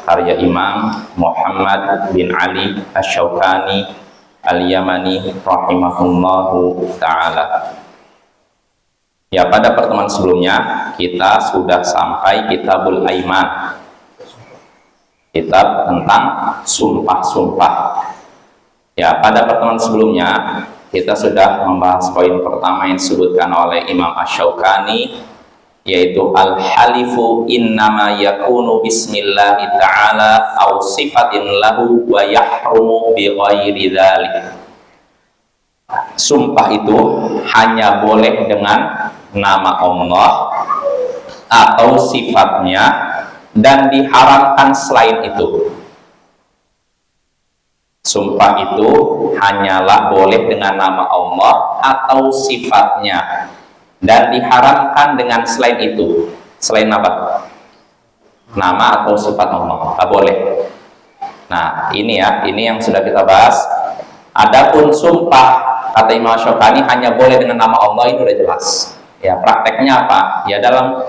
karya Imam Muhammad bin Ali Asy-Syaukani Al-Yamani rahimahullahu ta'ala. Ya, pada pertemuan sebelumnya kita sudah sampai Kitabul Aiman, kitab tentang sumpah-sumpah. Ya, pada pertemuan sebelumnya kita sudah membahas poin pertama yang disebutkan oleh Imam Asy-Syaukani, yaitu al-halifu innama yakunu bismillahi ta'ala aw sifatin lahu wa yahrumu bi ghairi dzalik. Sumpah itu hanya boleh dengan nama Allah atau sifatnya dan diharamkan selain itu. Sumpah itu hanyalah boleh dengan nama Allah atau sifatnya dan diharamkan dengan selain itu. Selain apa? Nama atau sifat Allah, tak boleh. Nah, ini ya, ini yang sudah kita bahas. Adapun sumpah, kata Imam Syaukani, hanya boleh dengan nama Allah, itu sudah jelas. Ya, prakteknya apa? Ya, dalam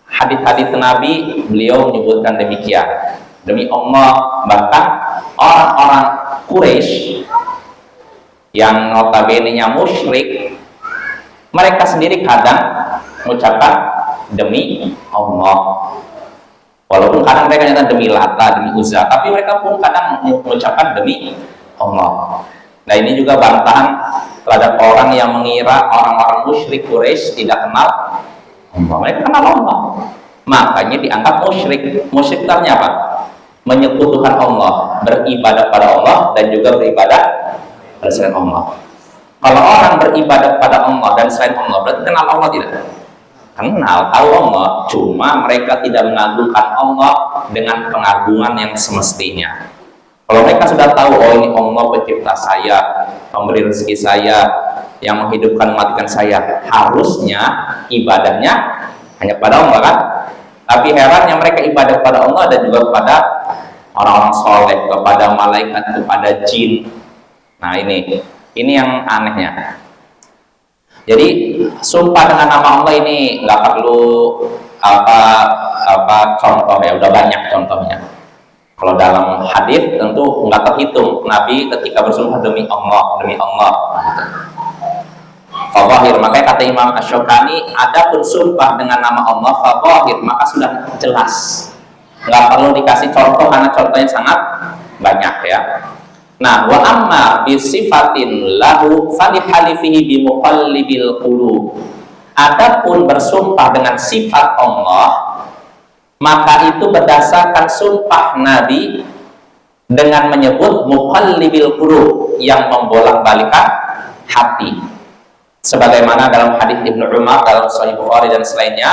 hadis-hadis Nabi beliau menyebutkan demikian. Demi Allah, bahkan orang-orang Quraisy yang notabene-nya musyrik, mereka sendiri kadang mengucapkan demi Allah. Walaupun kadang mereka nyata demi Lata, demi Uzza, tapi mereka pun kadang mengucapkan demi Allah. Nah, ini juga bantahan terhadap orang yang mengira orang-orang musyrik Quraisy tidak kenal Allah. Mereka kenal Allah, makanya dianggap musyrik. Musyrik artinya apa? Menyekutukan Allah, beribadah pada Allah dan juga beribadah pada selain Allah. Kalau orang beribadah pada Allah dan selain Allah, berarti kenal Allah tidak? Kenal, tahu Allah, cuma mereka tidak mengagungkan Allah dengan pengagungan yang semestinya. Kalau mereka sudah tahu, oh ini Allah pencipta saya, pemberi rezeki saya, yang menghidupkan matikan saya, harusnya ibadahnya hanya pada Allah kan? Tapi herannya mereka ibadah pada Allah dan juga kepada orang-orang soleh, kepada malaikat, kepada jin. Nah, ini yang anehnya. Jadi sumpah dengan nama Allah ini nggak perlu apa contoh ya, udah banyak contohnya. Kalau dalam hadis tentu nggak terhitung Nabi ketika bersumpah demi Allah. Fadhahir, makanya kata Imam Asy-Syaukani, adapun sumpah dengan nama Allah fadhahir, maka sudah jelas, nggak perlu dikasih contoh karena contohnya sangat banyak ya. Nah, wa amma bi sifatin lahu falihalifihi bi muqallibil qulub. Adapun bersumpah dengan sifat Allah, maka itu berdasarkan sumpah Nabi dengan menyebut muqallibil qulub, yang membolak-balikan hati. Sebagaimana dalam hadis Ibnu Umar dalam Sahih Bukhari dan selainnya,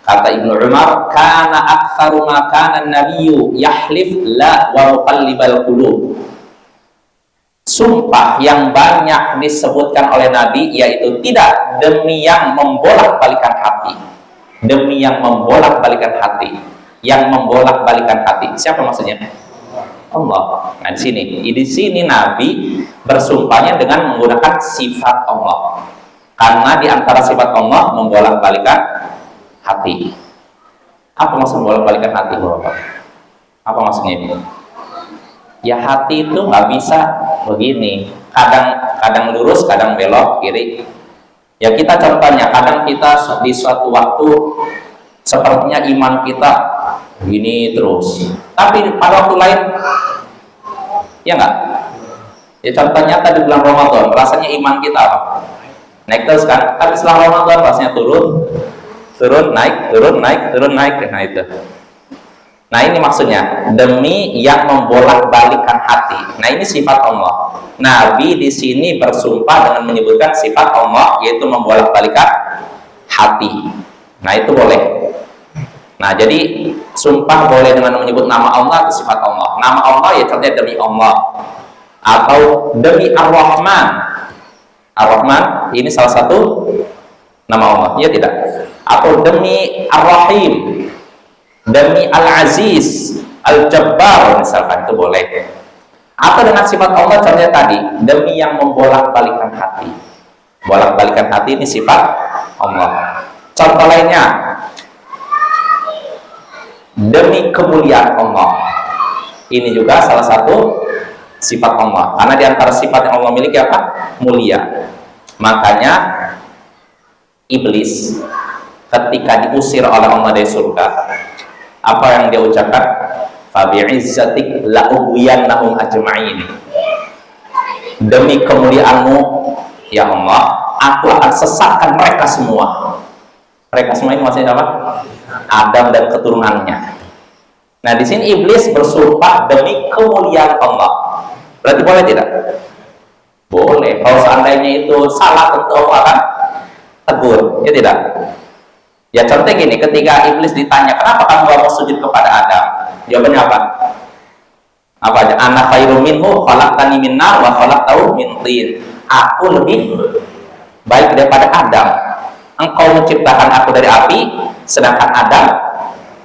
kata Ibnu Umar, kana aktsaru ma kana an-nabiyyu yahlif la wa muqallibal qulub. Sumpah yang banyak disebutkan oleh Nabi yaitu tidak, demi yang membolak-balikan hati. Demi yang membolak-balikan hati. Yang membolak-balikan hati. Siapa maksudnya? Allah. Nah, di sini Nabi bersumpahnya dengan menggunakan sifat Allah. Karena di antara sifat Allah membolak-balikan hati. Apa maksud membolak-balikan hati, Bapak? Apa maksudnya ini? Ya, hati itu nggak bisa begini, kadang lurus, kadang belok kiri. Ya, kita contohnya, kadang kita di suatu waktu sepertinya iman kita gini terus, tapi pada waktu lain ya nggak. Ya, contohnya tadi bulan Ramadan rasanya iman kita apa? Naik terus kan, tapi setelah Ramadan rasanya turun naik. Nah, itu. Nah, ini maksudnya demi yang membolak-balikan hati. Nah, ini sifat Allah. Nabi di sini bersumpah dengan menyebutkan sifat Allah, yaitu membolak-balikan hati. Nah, itu boleh. Nah, jadi sumpah boleh dengan menyebut nama Allah atau sifat Allah. Nama Allah ya contohnya demi Allah, atau demi Ar-Rahman. Ar-Rahman ini salah satu nama Allah, ya tidak? Atau demi Ar-Rahim, demi Al-Aziz, Al-Jabbar misalkan, itu boleh. Atau dengan sifat Allah contohnya tadi, demi yang membolak-balikan hati. Bolak-balikan hati ini sifat Allah. Contoh lainnya, demi kemuliaan Allah. Ini juga salah satu sifat Allah, karena di antara sifat yang Allah miliki apa? Mulia. Makanya iblis ketika diusir oleh Allah dari surga, apa yang dia ucapkan? Fabi'izzatik la'ughwiyannahum ajma'in. Demi kemuliaanmu ya Allah, aku akan sesatkan mereka semua. Mereka semua ini maksudnya apa? Adam dan keturunannya. Nah, di sini iblis bersumpah demi kemuliaan Allah. Berarti boleh tidak? Boleh. Kalau seandainya itu salah, tentu Allah akan tegur, ya tidak? Ya contoh gini, ketika iblis ditanya, kenapa kamu gak mau sujud kepada Adam? Jawabannya apa? Apa aja? Ana khairum minhu khalaqtani min nar wa khalaqtahu min tin. Aku lebih baik daripada Adam. Engkau menciptakan aku dari api, sedangkan Adam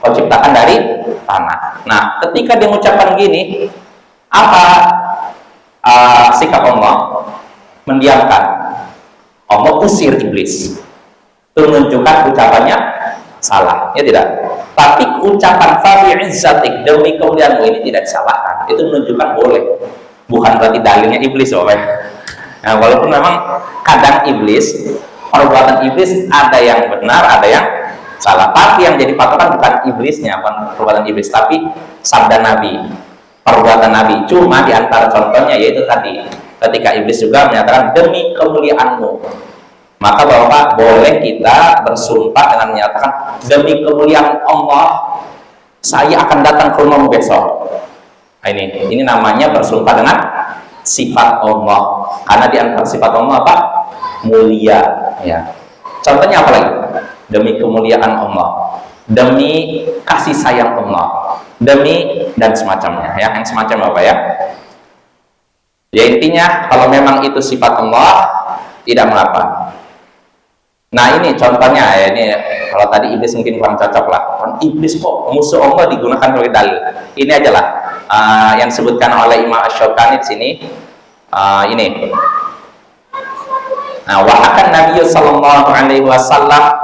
kau ciptakan dari tanah. Nah, ketika dia mengucapkan gini, apa sikap Allah? Mendiamkan. Allah usir iblis. Itu menunjukkan ucapannya salah, ya tidak? Tapi ucapan fabi'izzatik demi kemuliaanmu ini tidak disalahkan. Itu menunjukkan boleh. Bukan berarti dalilnya iblis, Bapak. Nah, walaupun memang kadang iblis, perbuatan iblis ada yang benar, ada yang salah. Tapi yang jadi patokan bukan iblisnya, bukan perbuatan iblis, tapi sabda Nabi, perbuatan Nabi. Cuma di antara contohnya yaitu tadi, ketika iblis juga menyatakan demi kemuliaanmu, maka Bapak boleh kita bersumpah dengan menyatakan demi kemuliaan Allah, saya akan datang ke rumahmu besok. Nah, ini namanya bersumpah dengan sifat Allah, karena di antara sifat Allah apa? Mulia, ya. Contohnya apa lagi? Demi kemuliaan Allah, demi kasih sayang Allah, demi dan semacamnya, ya, yang semacam apa ya? Ya intinya kalau memang itu sifat Allah tidak mengapa. Nah ini contohnya ya, ini kalau tadi iblis mungkin kurang cocok lah. Iblis kok musuh Allah digunakan sebagai dalil. Ini aja lah yang disebutkan oleh Imam Asy-Syaukani di sini. Ini. Nah, wahkan Nabi sallallahu alaihi wasallam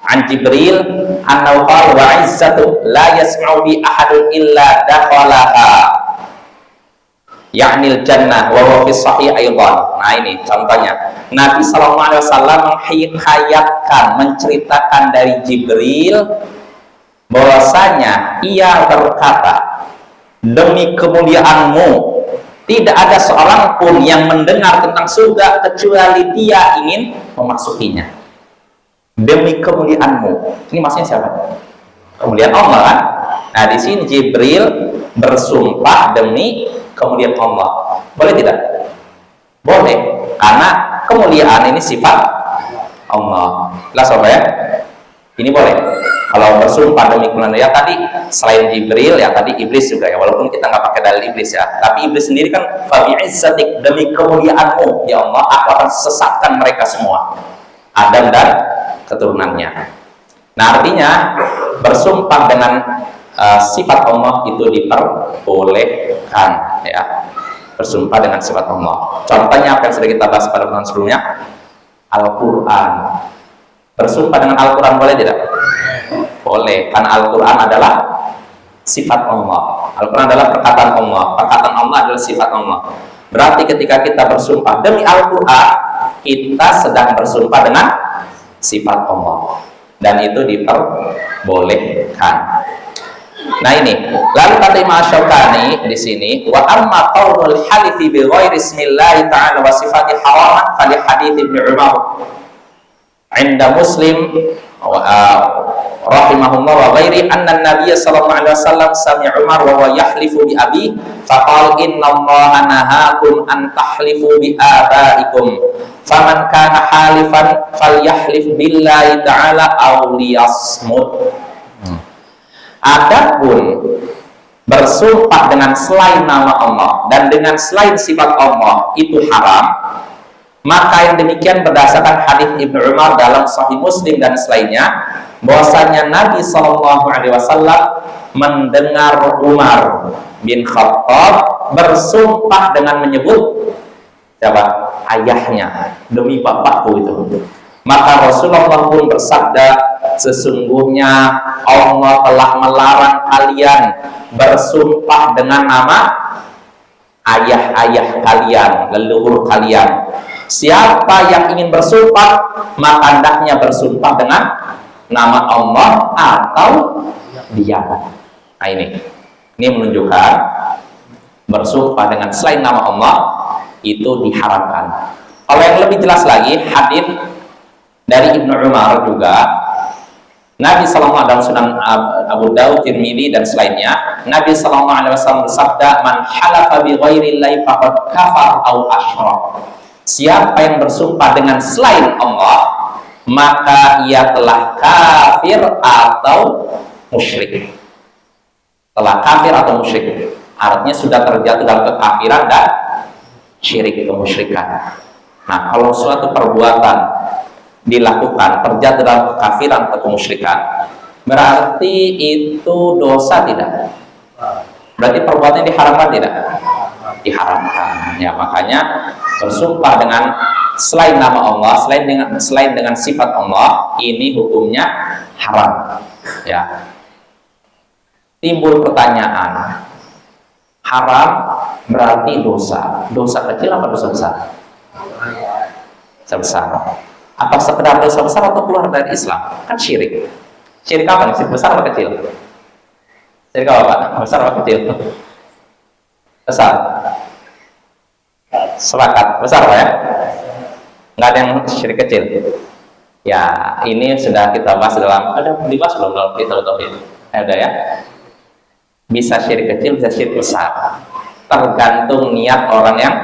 an Jibril annahu qala wa izzatu la yasma'u bi ahadun illa dakhalaha, ya'nil jannah wa huwa fi sahih aidan. Nah ini contohnya, Nabi sallallahu alaihi wasallam menghayatkan, menceritakan dari Jibril bahwasanya ia berkata, demi kemuliaanmu tidak ada seorang pun yang mendengar tentang surga kecuali dia ingin memasukinya. Demi kemuliaanmu. Ini maksudnya siapa? Kemuliaan Allah kan? Nah di sini Jibril bersumpah demi kemuliaan Allah. Boleh tidak? Boleh, karena kemuliaan ini sifat Allah. Jelas Bapak ya? Ini boleh. Kalau bersumpah demi kemuliaan ya tadi selain Jibril ya tadi iblis juga ya, walaupun kita nggak pakai dalil iblis ya, tapi iblis sendiri kan fabi'izzatik demi kemuliaanmu ya Allah aku akan sesatkan mereka semua, Adam dan keturunannya. Nah artinya bersumpah dengan sifat Allah itu diperbolehkan ya, bersumpah dengan sifat Allah. Contohnya apa yang sudah kita bahas pada pertemuan sebelumnya, Al-Quran. Bersumpah dengan Al-Quran boleh tidak? Boleh, karena Al-Quran adalah sifat Allah. Al-Quran adalah perkataan Allah. Perkataan Allah adalah sifat Allah. Berarti ketika kita bersumpah demi Al-Quran, kita sedang bersumpah dengan sifat Allah, dan itu diperbolehkan. Nah ini, lalu kata Imam Asy-Syaukani di sini, wa amma qaulul halifi bi ghairi ismillahi ta'ala wa sifati haraman fa li hadits Ibnu Umar 'inda Muslim rahimahullah wa ghairi anna an-nabiy sallallahu alaihi wasallam sami'a Umar wa huwa yahlifu bi abi faqala inna Allaha nahakum an tahlifu bi abaikum faman kana halifan falyahlif billahi ta'ala aw liyasmut. Adapun bersumpah dengan selain nama Allah dan dengan selain sifat Allah itu haram, maka yang demikian berdasarkan hadis Ibnu Umar dalam Sahih Muslim dan selainnya, bahwasanya Nabi SAW mendengar Umar bin Khattab bersumpah dengan menyebut siapa? Ayahnya, demi bapakku itu. Maka Rasulullah pun bersabda, sesungguhnya Allah telah melarang kalian bersumpah dengan nama ayah-ayah kalian, leluhur kalian. Siapa yang ingin bersumpah, maka hendaknya bersumpah dengan nama Allah atau dia. Nah ini menunjukkan bersumpah dengan selain nama Allah itu diharamkan. Kalau yang lebih jelas lagi, hadis dari Ibnu Umar juga, Nabi Sallallahu Alaihi Wasallam, Abu Dawud, Tirmidzi dan selainnya, Nabi Sallallahu Alaihi Wasallam bersabda, "Man halafa bi ghairillahi faqad kafar au asyrak." Siapa yang bersumpah dengan selain Allah, maka ia telah kafir atau musyrik. Telah kafir atau musyrik, artinya sudah terjatuh dalam kekafiran dan syirik, kemusyrikan. Nah, kalau suatu perbuatan dilakukan terjatuh dalam kekafiran atau kemusyrikan, berarti itu dosa tidak? Berarti perbuatannya diharamkan tidak? Diharamkan. Ya, makanya bersumpah dengan selain nama Allah, selain dengan sifat Allah, ini hukumnya haram. Ya. Timbul pertanyaan, haram berarti dosa. Dosa kecil apa dosa besar? Dosa besar. Apa sekedar dosa besar atau keluar dari Islam? Kan syirik. Syirik apa nih? Syirik besar atau kecil? Syirik apa Pak? Besar atau kecil? Besar. Sepakat. Besar Pak ya? Nggak ada yang syirik kecil. Ya, ini sudah kita bahas ada dibahas belum dalam kitab tauhid? Ada ya? Bisa syirik kecil, bisa syirik besar. Tergantung niat orang yang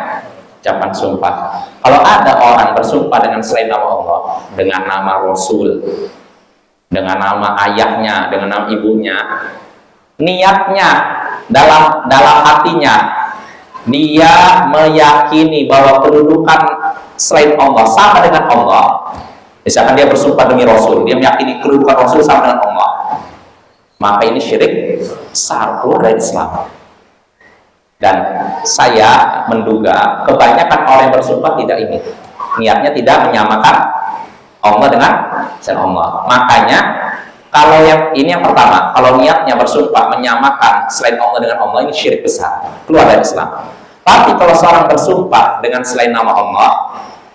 ucapan sumpah. Kalau ada orang bersumpah dengan selain nama Allah, dengan nama Rasul, dengan nama ayahnya, dengan nama ibunya, niatnya dalam hatinya dia meyakini bahwa kedudukan selain Allah sama dengan Allah. Misalkan dia bersumpah demi Rasul, dia meyakini kedudukan Rasul sama dengan Allah, maka ini syirik besar, keluar dari Islam. Dan saya menduga kebanyakan orang yang bersumpah tidak ini, niatnya tidak menyamakan Allah dengan selain Allah. Makanya kalau yang pertama, kalau niatnya bersumpah menyamakan selain Allah dengan Allah, ini syirik besar, keluar dari Islam. Tapi kalau seorang bersumpah dengan selain nama Allah,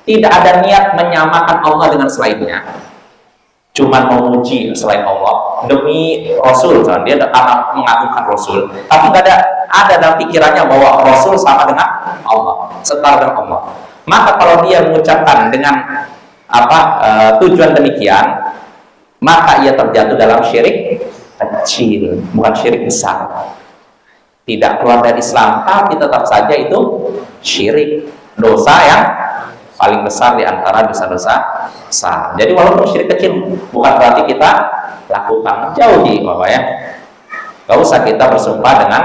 tidak ada niat menyamakan Allah dengan selainnya, cuma memuji selain Allah demi Rasul, dia karena mengagungkan Rasul, tapi nggak ada dalam pikirannya bahwa Rasul sama dengan Allah, setara dengan Allah. Maka kalau dia mengucapkan dengan tujuan demikian, maka ia terjatuh dalam syirik kecil, bukan syirik besar. Tidak keluar dari Islam, tapi tetap saja itu syirik, dosa yang paling besar di antara dosa-dosa besar. Jadi walaupun syirik kecil, bukan berarti kita lakukan, jauhi Bapak ya. Gak usah kita bersumpah dengan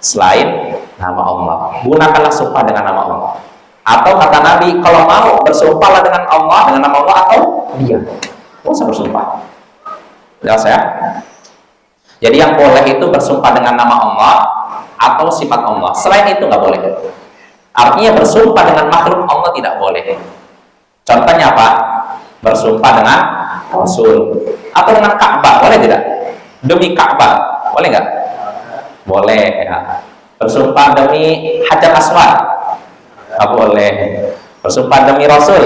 selain nama Allah. Gunakanlah sumpah dengan nama Allah. Atau kata Nabi, kalau mau bersumpahlah dengan Allah, dengan nama Allah atau dia. Gak usah bersumpah. Jelas ya? Jadi yang boleh itu bersumpah dengan nama Allah atau sifat Allah. Selain itu nggak boleh. Artinya bersumpah dengan makhluk Allah tidak boleh. Contohnya apa? Bersumpah dengan Rasul atau dengan Ka'bah, boleh tidak? Demi Ka'bah, boleh nggak? Boleh ya. Bersumpah demi Hajar Aswad, nggak boleh. Bersumpah demi Rasul,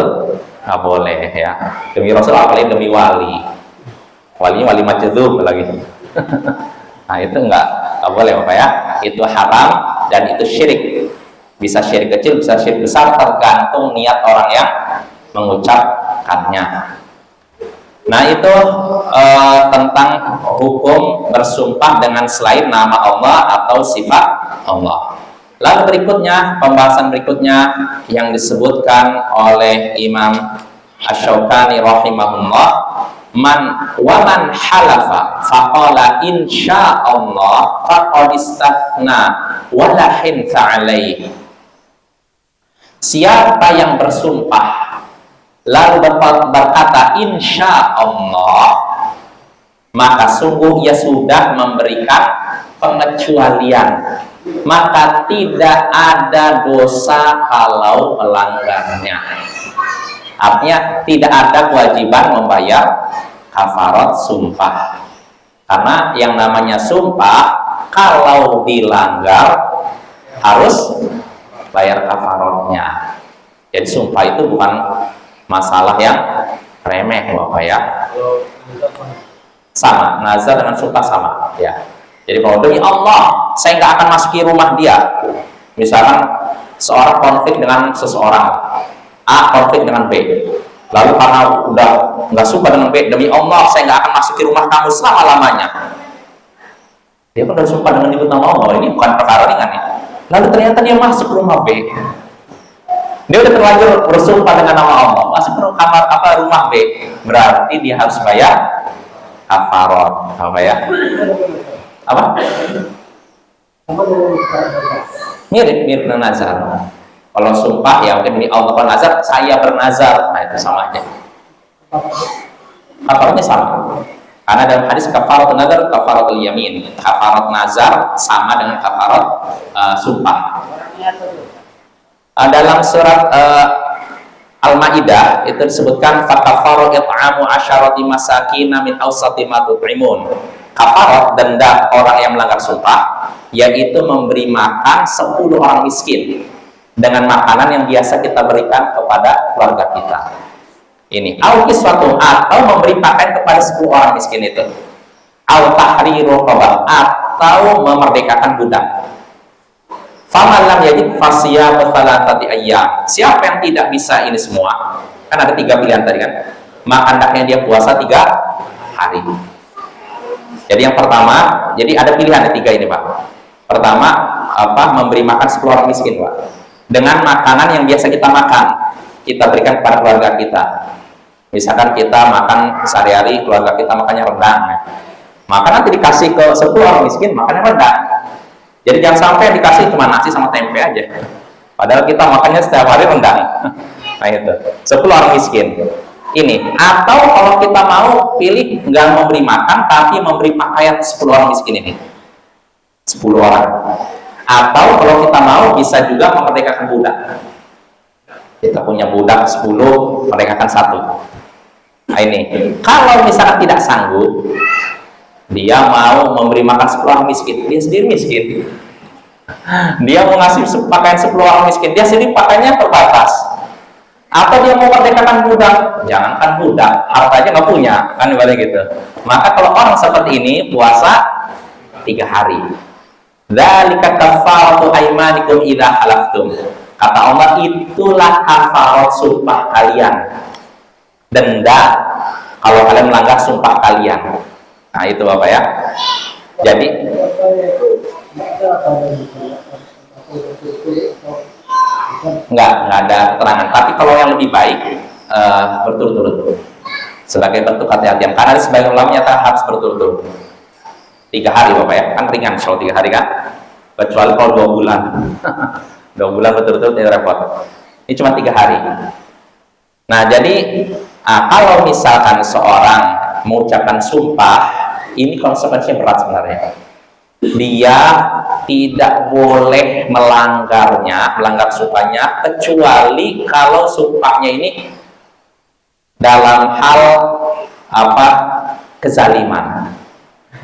nggak boleh ya. Demi Rasul, apalagi demi wali. Walinya wali majdzub lagi. Nah itu nggak boleh Bapak ya. Itu haram dan itu syirik. Bisa syirik kecil, bisa syirik besar, tergantung niat orang yang mengucapkannya. Nah itu tentang hukum bersumpah dengan selain nama Allah atau sifat Allah. Lalu berikutnya, pembahasan berikutnya yang disebutkan oleh Imam Asy-Syaukani rahimahullah, man halafa faqala insyaallah faqad istathna wala hinta alaih. Siapa yang bersumpah lalu berkata insyaallah, maka sungguh ia sudah memberikan pengecualian, maka tidak ada dosa kalau melanggarnya. Artinya tidak ada kewajiban membayar kafarat sumpah. Karena yang namanya sumpah kalau dilanggar harus bayar kafaratnya. Jadi sumpah itu bukan masalah yang remeh Bapak ya. Sama, nazar dengan sumpah sama ya. Jadi kalau demi Allah saya nggak akan masuki rumah dia. Misalkan seorang konflik dengan seseorang, A konflik dengan B. Lalu karena udah nggak suka dengan B, demi Allah saya nggak akan masuki rumah kamu selama-lamanya. Dia kan udah sumpah dengan nyebut nama Allah, ini bukan perkara ringan ya. Lalu ternyata dia masuk rumah B. Dia udah terlanjur bersumpah dengan nama Allah, masuk ke rumah B. Berarti dia harus bayar kafarat. Apa ya? Apa? Mirip nazar. Kalau sumpah ya demi Allah, kalau nazar saya bernazar, nah itu sama aja. Kafaratnya sama. Karena dalam hadis kafarat nazar, kafaratul yamin. Kafarat nazar sama dengan kafarat sumpah. Dalam surat Al-Maidah itu disebutkan fakafarat it'amu asyarati masakin min awsati ma tut'imun. Kafarat denda orang yang melanggar sumpah yaitu memberi makan 10 orang miskin dengan makanan yang biasa kita berikan kepada keluarga kita. Ini au kiswatu, atau memberi pakaian kepada 10 orang miskin itu, au tahriru raqabah, atau memerdekakan budak. Faman lam yajid fasiyamu thalathati ayyam. Siapa yang tidak bisa ini semua, kan ada 3 pilihan tadi kan, maka hendaknya dia puasa 3 hari. Jadi yang pertama, jadi ada pilihan ada 3 ini Pak. Pertama, memberi makan 10 orang miskin Pak, dengan makanan yang biasa kita makan, kita berikan kepada keluarga kita. Misalkan kita makan sehari-hari, keluarga kita makannya rendang, maka nanti dikasih ke 10 orang miskin makannya rendang. Jadi jangan sampai dikasih cuma nasi sama tempe aja, padahal kita makannya setiap hari rendang. Nah itu 10 orang miskin ini. Atau kalau kita mau pilih nggak memberi makan tapi memberi pakaian 10 orang miskin ini, 10 orang. Atau kalau kita mau bisa juga memerdekakan budak. Kita punya budak 10, merdekakan 1. Nah ini, kalau misalkan tidak sanggup, dia mau memberi makan 10 orang miskin, dia sendiri miskin. Dia mau ngasih pakaian 10 orang miskin, dia sendiri pakaiannya terbatas. Atau dia mau merdekakan budak, jangankan budak, hartanya nggak punya, kan balik gitu. Maka kalau orang seperti ini puasa 3 hari. Dzalika kafaratu aymanikum idza halaftum. Kata Allah, itulah kafarat sumpah kalian. Denda kalau kalian melanggar sumpah kalian. Nah, itu Bapak ya. Jadi enggak ada keterangan. Tapi kalau yang lebih baik berturut-turut sebagai bentuk hati-hatian. Karena sebagian ulama nyata harus berturut-turut. 3 hari Bapak ya, kan ringan kalau 3 hari kan, kecuali kalau 2 bulan 2 bulan berturut-turut ya repot. Ini cuma 3 hari. Nah jadi kalau misalkan seorang mengucapkan sumpah, ini konsekuensinya berat sebenarnya. Dia tidak boleh melanggar sumpahnya, kecuali kalau sumpahnya ini dalam hal kezaliman,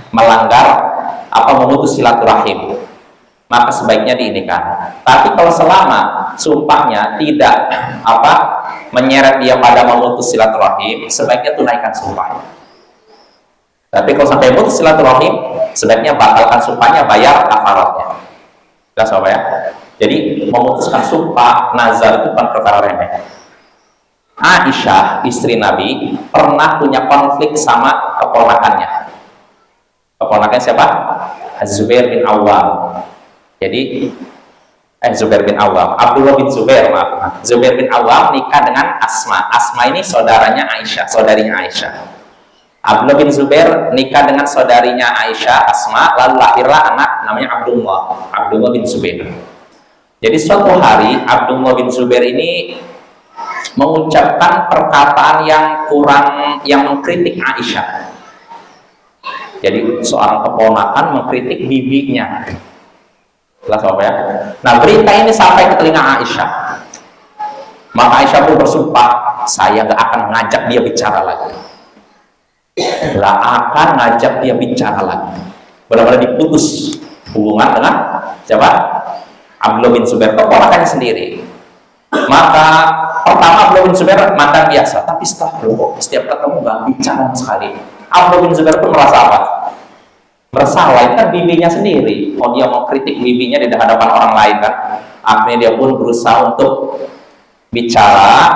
melanggar memutus silaturahim, maka sebaiknya diinikan. Tapi kalau selama sumpahnya tidak menyeret dia pada memutus silaturahim, sebaiknya tunaikan sumpahnya. Tapi kalau sampai memutus silaturahim, sebaiknya batalkan sumpahnya, bayar kafaratnya. Jelas Bapak ya? Jadi memutuskan sumpah nazar itu bukan perkara remeh. Aisyah, istri Nabi, pernah punya konflik sama keponakannya. Keponakannya siapa? Zubair bin Awwam. Jadi Zubair bin Awwam, Abdullah bin Zubair, maaf. Zubair bin Awwam nikah dengan Asma. Asma ini saudaranya Aisyah, saudarinya Aisyah. Abdullah bin Zubair nikah dengan saudarinya Aisyah, Asma, lalu lahirlah anak namanya Abdullah bin Zubair. Jadi suatu hari Abdullah bin Zubair ini mengucapkan perkataan yang mengkritik Aisyah. Jadi seorang keponakan mengkritik bibinya. Jelas Bapak ya? Nah berita ini sampai ke telinga Aisyah. Maka Aisyah pun bersumpah, saya gak akan ngajak dia bicara lagi. Lah akan ngajak dia bicara lagi. Benar-benar diputus hubungan dengan siapa? Abdullah bin Zubair, keponakannya sendiri. Maka pertama Abdullah bin Zubair mandang biasa, tapi setelah setiap ketemu nggak bicara sekali. Abdullah bin Zubair pun merasa apa? Bersalah, itu kan bibinya sendiri. Oh, dia mau kritik bibinya di hadapan orang lain kan? Akhirnya dia pun berusaha untuk bicara,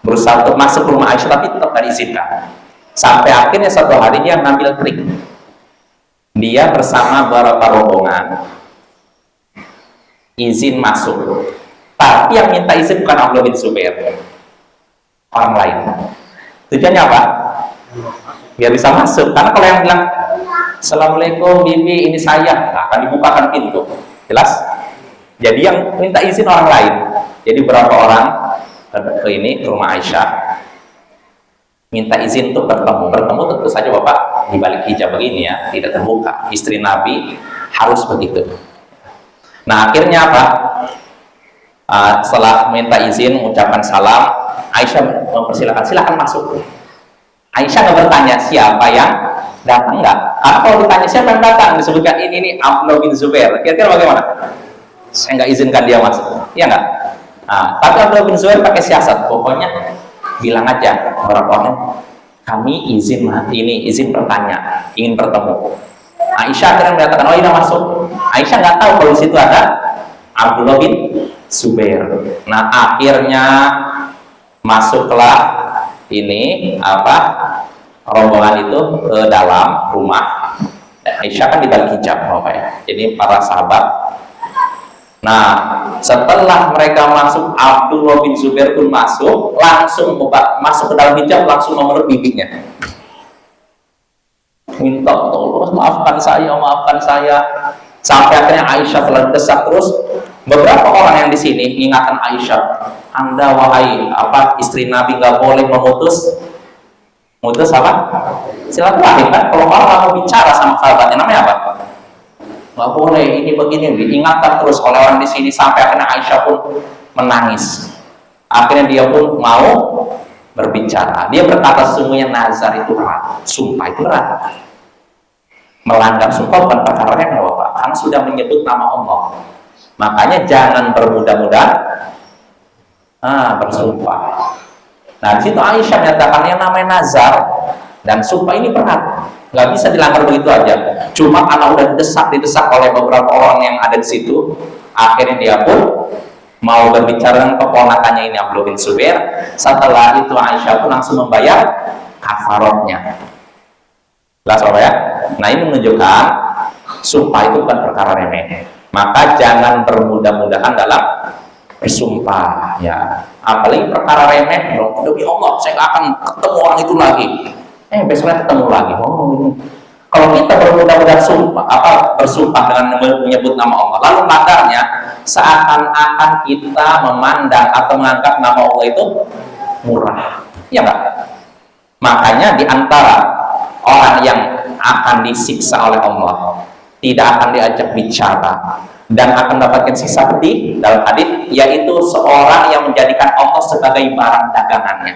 berusaha untuk masuk ke rumah Aisyah, tapi tetap tidak diizinkan. Sampai akhirnya satu hari dia ngambil trik. Dia bersama beberapa rombongan izin masuk, tapi yang minta izin bukan Abdullah bin Zubair, orang lain. Tujuannya apa? Biar bisa masuk. Karena kalau yang bilang Assalamualaikum bibi, ini saya, nah, akan dibukakan pintu. Jelas? Jadi yang minta izin orang lain. Jadi berapa orang ke rumah Aisyah minta izin untuk bertemu. Tentu saja Bapak di balik hijab begini ya, tidak terbuka. Istri Nabi harus begitu. Nah, akhirnya apa? Setelah minta izin, mengucapkan salam, Aisyah mempersilahkan, silakan masuk. Aisyah nggak bertanya siapa yang datang, enggak. Karena kalau ditanya siapa yang datang, disebutkan ini Abdullah bin Zubair. Kira-kira bagaimana? Saya nggak izinkan dia masuk, iya nggak? Nah, tapi Abdullah bin Zubair pakai siasat, pokoknya bilang aja beberapa orang, kami izin bertanya, ingin bertemu. Aisyah akhirnya mengatakan, oh iya masuk. Aisyah nggak tahu kalau di situ ada Abdullah bin Zubair. Nah, akhirnya masuklah rombongan itu ke dalam rumah. Aisyah kan di balik hijab, jadi para sahabat. Nah, setelah mereka masuk, Abdullah bin Zubair pun masuk, langsung masuk ke dalam hijab, langsung memeluk bibinya. Minta tolong, maafkan saya. Sampai akhirnya Aisyah telah desak terus. Beberapa orang yang di sini ingatkan Aisyah, Anda wahai istri Nabi nggak boleh memutus apa? Silaturahim kan? Kalau orang mau bicara sama sahabatnya namanya apa? Nggak boleh, ini begini, diingatkan terus oleh orang di sini sampai akhirnya Aisyah pun menangis. Akhirnya dia pun mau berbicara. Dia berkata sesungguhnya nazar itu berat, sumpah itu berat. Melanggar sumpah bukan perkara remeh Bapak, karena sudah menyebut nama Allah. Makanya jangan bermudah-mudahan bersumpah. Nah, di situ Aisyah menyatakan yang namanya nazar dan sumpah ini berat, nggak bisa dilanggar begitu aja. Cuma karena udah didesak oleh beberapa orang yang ada di situ, akhirnya dia pun mau berbicara dengan keponakannya ini Abdullah bin Zubair. Setelah itu Aisyah pun langsung membayar kafarotnya. Jelas Bapak ya? Nah, ini menunjukkan sumpah itu bukan perkara remeh. Maka jangan bermudah-mudahan dalam bersumpah ya. Apalagi perkara remeh, demi Allah saya nggak akan ketemu orang itu lagi. Besoknya ketemu lagi. Kalau kita bermudah-mudahan bersumpah dengan menyebut nama Allah, lalu makanya seakan-akan kita memandang atau menganggap nama Allah itu murah, ya nggak? Makanya di antara orang yang akan disiksa oleh Allah, tidak akan diajak bicara dan akan mendapatkan siksa pedih dalam hadis, yaitu seorang yang menjadikan Allah sebagai barang dagangannya.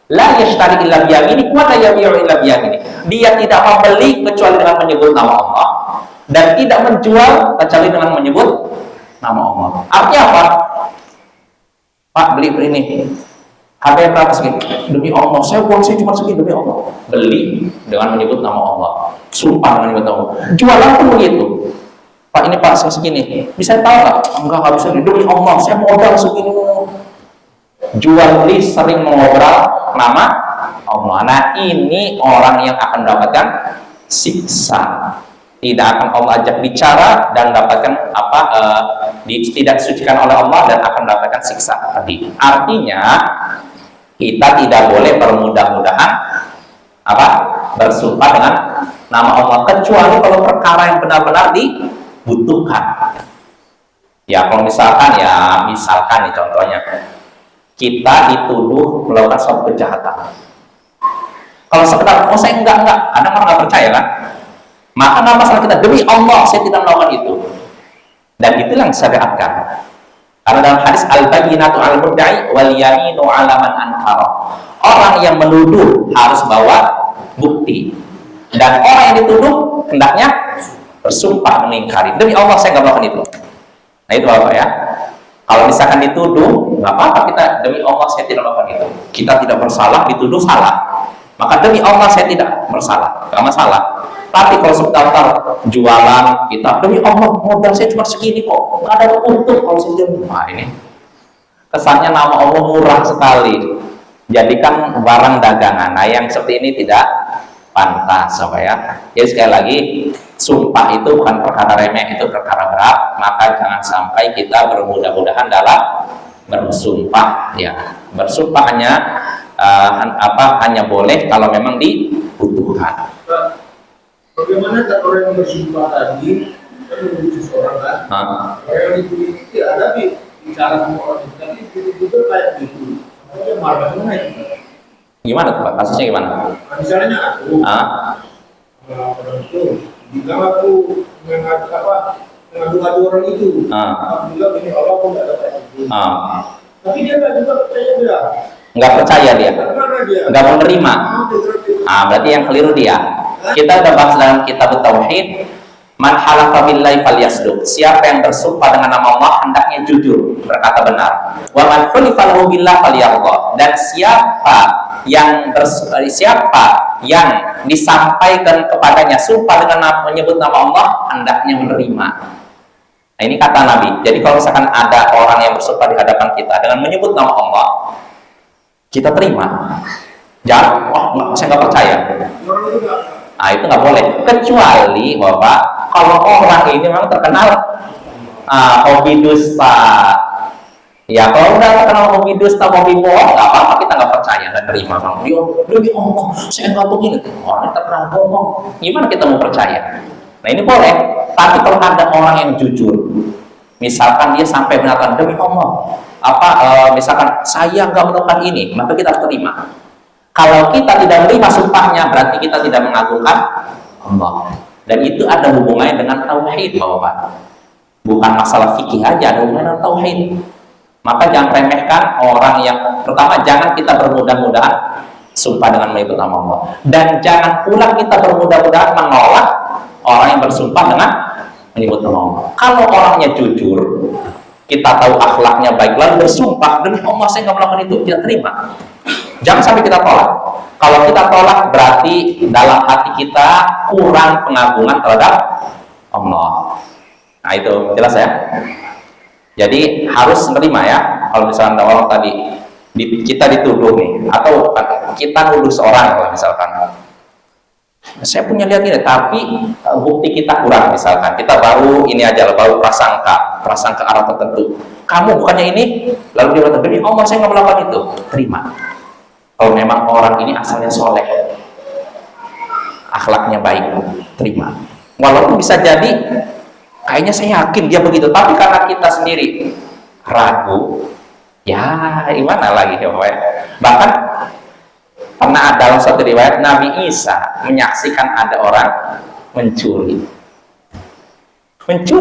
La yashtari illa biyamini wa la yabi'u illa biyamini. Dia tidak membeli kecuali dengan menyebut nama Allah dan tidak menjual kecuali dengan menyebut nama Allah. Artinya apa? Pak, beli ini. Harganya berapa segini? Demi Allah, uang saya cuma segini, demi Allah. Beli dengan menyebut nama Allah. Sumpah dengan menyebut nama Allah. Jualan pun begitu. Pak, ini Pak, saya segini. Bisa tahu nggak? Enggak bisa. Demi Allah, saya modal segini. Jual beli sering mengobrol nama Allah. Nah, ini orang yang akan mendapatkan siksa. Tidak akan Allah ajak bicara dan dapatkan tidak disucikan oleh Allah dan akan mendapatkan siksa tadi. Artinya kita tidak boleh bermudah-mudahan bersumpah dengan nama Allah kecuali kalau perkara yang benar-benar dibutuhkan. Ya, kalau misalkan nih contohnya kita dituduh melakukan suatu kejahatan. Kalau sekedar saya enggak, ada orang nggak percaya kan? Maka nama masalah kita, demi Allah saya tidak melakukan itu. Dan itulah yang disyariatkan. Karena dalam hadis al-bayyinatu 'alal mudda'i wal yaminu 'ala man ankara. Orang yang menuduh harus bawa bukti. Dan orang yang dituduh hendaknya bersumpah mengingkari. Demi Allah saya nggak melakukan itu. Nah itu apa ya? Kalau misalkan dituduh, nggak apa-apa, kita demi Allah saya tidak melakukan itu. Kita tidak bersalah, dituduh salah. Maka demi Allah saya tidak bersalah, nggak masalah. Tapi kalau sebentar jualan kita, demi Allah modal saya cuma segini kok, nggak ada untung kalau saya demi. Nah ini kesannya nama Allah murah sekali. Jadikan barang dagangan. Nah yang seperti ini tidak pantas, apa ya? Jadi sekali lagi, sumpah itu bukan perkara remeh, itu perkara berat. Maka jangan sampai kita bermudah-mudahan dalam bersumpah. Ya, bersumpah hanya boleh kalau memang dibutuhkan. Bagaimana orang yang bersumpah tadi kan menuju seorang kan? Orang yang dituduh ada bicara sama orang itu, tapi betul-betul kayak gitu. Makanya marah mana itu? Gimana tuh Pak? Kasusnya gimana? Misalnya aku, orang itu bilang aku mengadu-adu orang itu. Aku bilang ini Allah aku nggak dapat itu. Tapi dia nggak juga percaya dia. Nggak percaya dia, nggak menerima. Berarti yang keliru dia. Kita udah bahas dalam kitab Tauhid, man halafa billahi falyasduq. Siapa yang bersumpah dengan nama Allah hendaknya jujur, berkata benar. Wa man hulifa lahu billah falyarda. Dan siapa yang disampaikan kepadanya sumpah dengan menyebut nama Allah hendaknya menerima. Nah ini kata Nabi. Jadi kalau misalkan ada orang yang bersumpah di hadapan kita dengan menyebut nama Allah, kita terima. Jangan, saya nggak percaya. Nah itu nggak boleh. Kecuali Bapak, kalau orang ini memang terkenal hobi dusta. Ya kalau udah terkenal hobi dusta, hobi bohong, nggak apa-apa, kita nggak percaya, nggak terima. Demi Allah, saya nggak begini. Orang terkenal bohong, gimana kita mau percaya? Nah ini boleh. Tapi kalau ada orang yang jujur, misalkan dia sampai mengatakan demi Allah, misalkan saya nggak melakukan ini, maka kita harus terima. Kalau kita tidak menerima sumpahnya, berarti kita tidak mengagungkan Allah. Dan itu ada hubungannya dengan tauhid, Bapak. Bukan masalah fikih aja, ada hubungannya dengan tauhid. Maka jangan remehkan orang yang pertama, jangan kita bermudah-mudahan sumpah dengan menyebut nama Allah. Dan jangan pula kita bermudah-mudahan menolak orang yang bersumpah dengan menyebut nama Allah. Kalau orangnya jujur, kita tahu akhlaknya baik, lalu bersumpah demi Allah saya nggak melakukan itu, kita terima. Jangan sampai kita tolak. Kalau kita tolak berarti dalam hati kita kurang pengagungan terhadap Allah. Nah itu jelas ya. Jadi harus menerima ya. Kalau misalnya ada orang tadi kita dituduh nih, atau kita nuduh seorang lah misalkan, saya punya lihat ini, tapi bukti kita kurang misalkan, kita baru ini aja, baru prasangka arah tertentu. Kamu bukannya ini, lalu dia berkata, demi Allah saya nggak melakukan itu, terima. Kalau memang orang ini asalnya soleh, akhlaknya baik, terima. Walaupun bisa jadi, kayaknya saya yakin dia begitu, tapi karena kita sendiri ragu, ya gimana lagi ya Pak? Bahkan pernah dalam satu riwayat Nabi Isa menyaksikan ada orang mencuri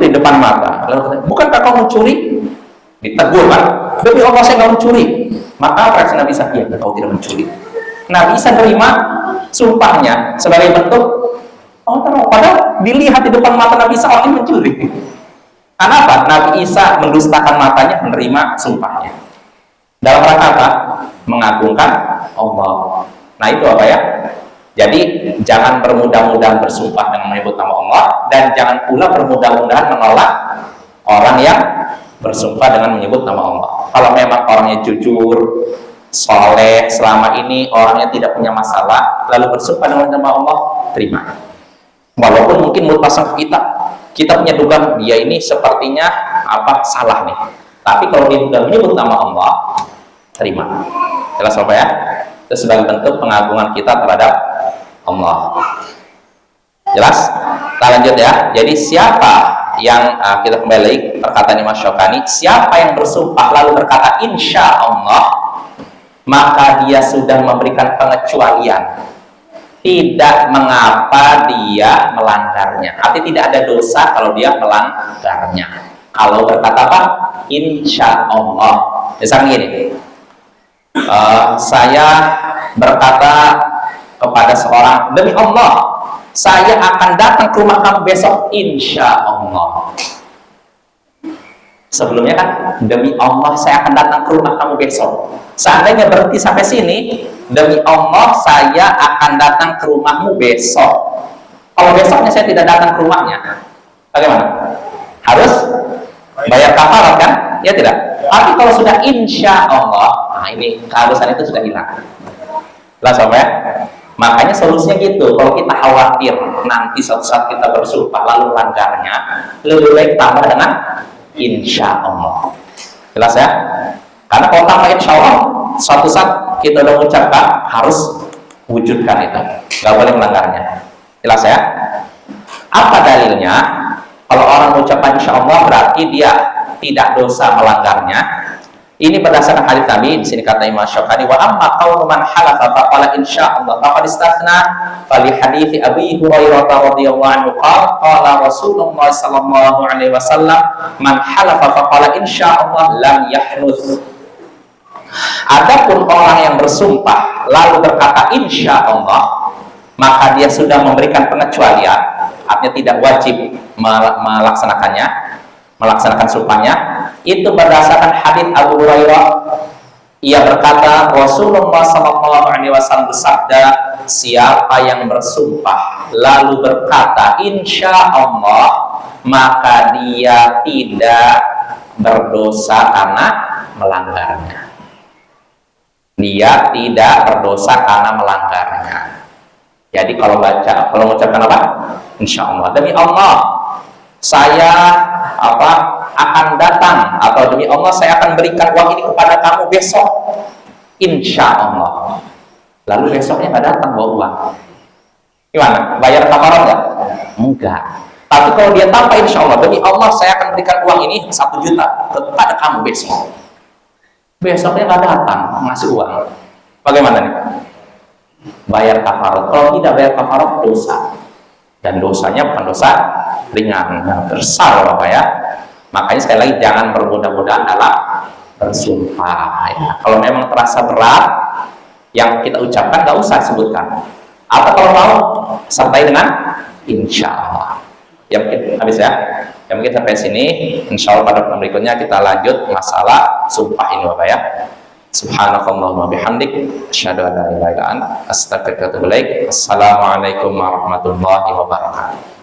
depan mata. Lalu kata, bukankah kau mencuri? Ditegur kan? Demi Allah saya nggak mencuri. Maka reaksi Nabi Isa, ya kau tidak mencuri. Nabi Isa terima sumpahnya sebagai bentuk padahal dilihat di depan mata Nabi Isa orang ini mencuri. Kenapa? Nabi Isa mendustakan matanya, menerima sumpahnya. Dalam rangka apa? Mengagungkan Allah. Nah itu apa ya? Jadi jangan bermudah-mudahan bersumpah dengan menyebut nama Allah, dan jangan pula bermudah-mudahan menolak orang yang bersumpah dengan menyebut nama Allah. Kalau memang orangnya jujur, soleh, selama ini orangnya tidak punya masalah, lalu bersumpah dengan nama Allah, terima. Walaupun mungkin menurut pasang kita punya dugaan dia ini sepertinya salah nih. Tapi kalau dia sudah menyebut nama Allah, terima. Jelas apa ya? Itu sebagai bentuk pengagungan kita terhadap Allah. Jelas? Kita lanjut ya. Jadi siapa yang kita kembali lagi perkataan Imam Syukani, siapa yang bersumpah lalu berkata insya Allah, maka dia sudah memberikan pengecualian, tidak mengapa dia melanggarnya. Artinya tidak ada dosa kalau dia melanggarnya. Kalau berkata apa? Insya Allah. Misalnya gini, saya berkata kepada seorang, demi Allah, saya akan datang ke rumah kamu besok, insya Allah. Sebelumnya kan, demi Allah saya akan datang ke rumah kamu besok. Seandainya berhenti sampai sini, demi Allah saya akan datang ke rumahmu besok. Kalau besoknya saya tidak datang ke rumahnya, bagaimana? Harus bayar kafarat kan? Ya tidak. Tapi kalau sudah insya Allah, nah ini keharusan itu sudah hilang. Jelas apa ya? Makanya solusinya gitu. Kalau kita khawatir nanti suatu saat kita bersumpah lalu melanggarnya, lebih baik tambah dengan insya Allah. Jelas ya? Karena kalau tambah insya Allah, suatu saat kita udah mengucapkan, harus wujudkan itu. Gak boleh melanggarnya. Jelas ya? Apa dalilnya? Kalau orang mengucapkan insya Allah berarti dia tidak dosa melanggarnya. Ini berdasarkan hadits Nabi. Di sini kata Imam Syafi'i, wa amma qawlu man halafa faqala insya Allah faqad istathna fali hadithi Abi Hurairah radhiyallahu anhu qala Rasulullah sallallahu alaihi wasallam man halafa faqala insya Allah lam yahnuth. Adapun orang yang bersumpah lalu berkata insya Allah, maka dia sudah memberikan pengecualian, artinya tidak wajib melaksanakan sumpahnya. Itu berdasarkan hadits Abu Hurairah. Ia berkata, Rasulullah SAW bersabda, siapa yang bersumpah lalu berkata insya Allah, maka dia tidak berdosa karena melanggarnya. Dia tidak berdosa karena melanggarnya. Jadi kalau mengucapkan apa? Insya Allah, demi Allah saya akan datang, atau demi Allah saya akan berikan uang ini kepada kamu besok, insya Allah. Lalu besoknya nggak datang bawa uang, gimana? Bayar kafarat nggak? Enggak. Tapi kalau dia tanpa insya Allah, demi Allah saya akan berikan uang ini 1 juta kepada kamu besok, besoknya nggak datang ngasih uang, bagaimana nih? Bayar kafarat. Kalau tidak bayar kafarat, dosa. Dan dosanya bukan dosa ringan, besar Bapak ya. Makanya sekali lagi jangan bermudah-mudahan dalam bersumpah ya. Kalau memang terasa berat yang kita ucapkan, nggak usah sebutkan. Atau kalau mau sertai dengan insya Allah. Ya mungkin habis ya. Ya mungkin sampai sini. Insya Allah pada pertemuan berikutnya kita lanjut masalah sumpah ini Bapak ya. Subhanakallahumma bihamdik asyhadu an la ilaha illa anta astaghfiruka wa atubu ilaik. Assalamualaikum warahmatullahi wabarakatuh.